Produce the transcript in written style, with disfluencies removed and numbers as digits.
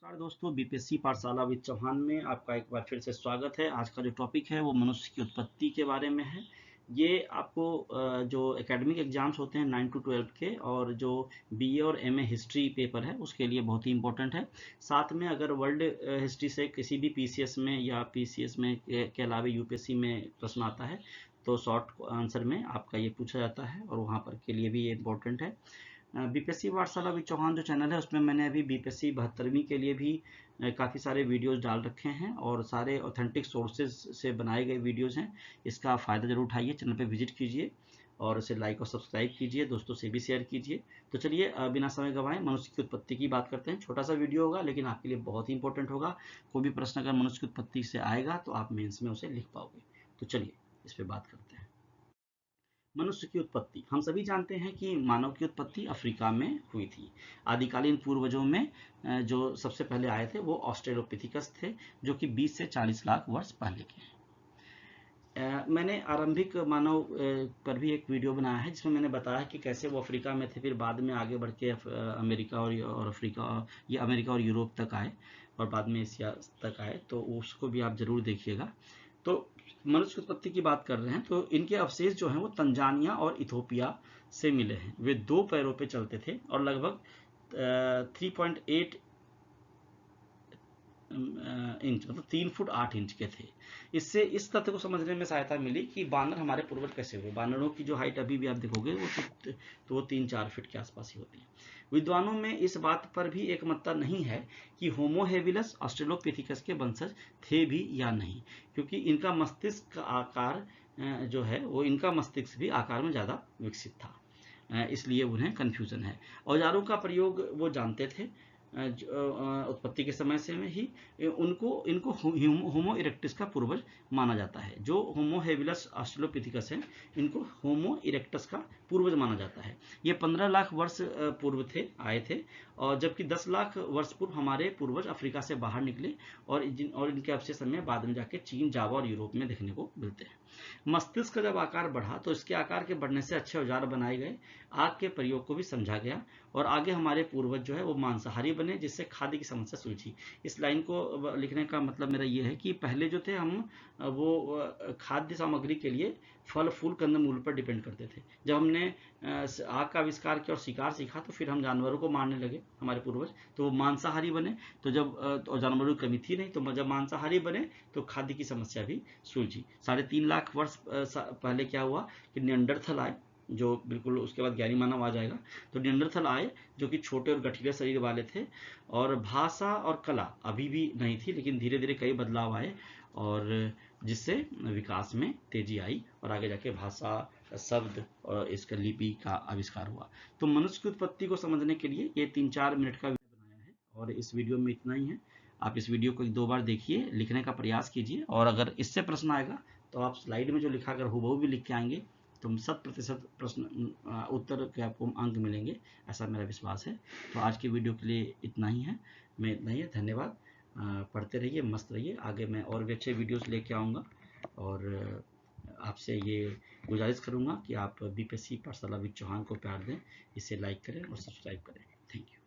नमस्कार दोस्तों, बीपीएससी पाठशाला विद चौहान में आपका एक बार फिर से स्वागत है। आज का जो टॉपिक है वो मनुष्य की उत्पत्ति के बारे में है। ये आपको जो एकेडमिक एग्जाम्स होते हैं 9 to 12 के और जो बीए और एमए हिस्ट्री पेपर है उसके लिए बहुत ही इंपॉर्टेंट है। साथ में अगर वर्ल्ड हिस्ट्री से किसी भी पीसीएस में या पीसीएस में के अलावा यूपीएससी में प्रश्न आता है तो शॉर्ट आंसर में आपका ये पूछा जाता है और वहाँ पर के लिए भी ये इंपॉर्टेंट है। बीपीएससी पाठशाला विद चौहान जो चैनल है उसमें मैंने अभी बीपीएससी 72वीं के लिए भी काफ़ी सारे वीडियोस डाल रखे हैं और सारे ऑथेंटिक सोर्सेज से बनाए गए वीडियोस हैं। इसका फ़ायदा ज़रूर उठाइए, चैनल पे विजिट कीजिए और इसे लाइक और सब्सक्राइब कीजिए, दोस्तों से भी शेयर कीजिए। तो चलिए बिना समय गंवाए मनुष्य की उत्पत्ति की बात करते हैं। छोटा सा वीडियो होगा लेकिन आपके लिए बहुत ही इंपॉर्टेंट होगा। कोई भी प्रश्न अगर मनुष्य की उत्पत्ति से आएगा तो आप मेंस में उसे लिख पाओगे। तो चलिए इस पर बात करते हैं। मनुष्य की उत्पत्ति, हम सभी जानते हैं कि मानव की उत्पत्ति अफ्रीका में हुई थी। आदिकालीन पूर्वजों में जो सबसे पहले आए थे वो ऑस्ट्रेलोपिथिकस थे, जो कि 20 से 40 लाख वर्ष पहले के। मैंने आरंभिक मानव पर भी एक वीडियो बनाया है जिसमें मैंने बताया कि कैसे वो अफ्रीका में थे, फिर बाद में आगे बढ़ के अमेरिका और अफ्रीका, ये अमेरिका और यूरोप तक आए और बाद में एशिया तक आए, तो उसको भी आप जरूर देखिएगा। तो मनुष्य की उत्पत्ति की बात कर रहे हैं तो इनके अवशेष जो हैं वो तंजानिया और इथोपिया से मिले हैं। वे 2 पैरों पे चलते थे और लगभग 3.8 इंच मतलब 3 फुट 8 इंच के थे। इससे इस तथ्य को समझने में सहायता मिली कि बानर हमारे पूर्वज कैसे हुए। बानरों की जो हाइट अभी भी आप देखोगे वो 3-4 फीट के आसपास ही होती है। विद्वानों में इस बात पर भी एकमतता नहीं है कि होमो हेबिलस ऑस्ट्रेलोपिथिकस के वंशज थे भी या नहीं, क्योंकि इनका मस्तिष्क का आकार जो है वो इनका मस्तिष्क भी आकार में ज़्यादा विकसित था, इसलिए उन्हें कन्फ्यूजन है। औजारों का प्रयोग वो जानते थे उत्पत्ति के समय से में ही। इनको होमो इरेक्टस का पूर्वज माना जाता है। जो होमो हेबिलस ऑस्ट्रेलोपिथिकस है इनको होमो इरेक्टस का पूर्वज माना जाता है। ये 15 लाख वर्ष पूर्व आए थे और जबकि 10 लाख वर्ष पूर्व हमारे पूर्वज अफ्रीका से बाहर निकले और इनके अवशेष हमें बाद में जाके चीन, जावा और यूरोप में देखने को मिलते हैं। मस्तिष्क का जब आकार बढ़ा तो इसके आकार के बढ़ने से अच्छे औजार बनाए गए, आग के प्रयोग को भी समझा गया और आगे हमारे पूर्वज जो है वो मांसाहारी बने, जिससे खाद्य की समस्या सुलझी। इस लाइन को लिखने का मतलब मेरा ये है कि पहले जो थे हम वो खाद्य सामग्री के लिए फल फूल कंदमूल पर डिपेंड करते थे। जब हमने आग का आविष्कार किया और शिकार सीखा तो फिर हम जानवरों को मारने लगे, हमारे पूर्वज, तो वो मांसाहारी बने। तो जब और जानवरों की कमी थी नहीं, तो जब मांसाहारी बने तो खाद्य की समस्या भी सुलझी। 3.5 लाख वर्ष पहले क्या हुआ कि निएंडरथल आए, जो बिल्कुल उसके बाद ज्ञानी मानव आ जाएगा। तो निएंडरथल आए जो कि छोटे और गठीले शरीर वाले थे और भाषा और कला अभी भी नहीं थी, लेकिन धीरे धीरे कई बदलाव आए और जिससे विकास में तेजी आई और आगे जाके भाषा, शब्द और इसका लिपि का आविष्कार हुआ। तो मनुष्य की उत्पत्ति को समझने के लिए ये 3-4 मिनट का वीडियो बनाया है और इस वीडियो में इतना ही है। आप इस वीडियो को 1-2 बार देखिए, लिखने का प्रयास कीजिए और अगर इससे प्रश्न आएगा तो आप स्लाइड में जो लिखा अगर हूबहू भी लिख के आएंगे तो 100% प्रश्न उत्तर के आपको अंक मिलेंगे, ऐसा मेरा विश्वास है। तो आज की वीडियो के लिए इतना ही है, धन्यवाद। पढ़ते रहिए, मस्त रहिए। आगे मैं और भी अच्छे वीडियोस लेके आऊँगा और आपसे ये गुजारिश करूँगा कि आप बीपीएससी पाठशाला विद चौहान को प्यार दें, इसे लाइक करें और सब्सक्राइब करें। Thank you.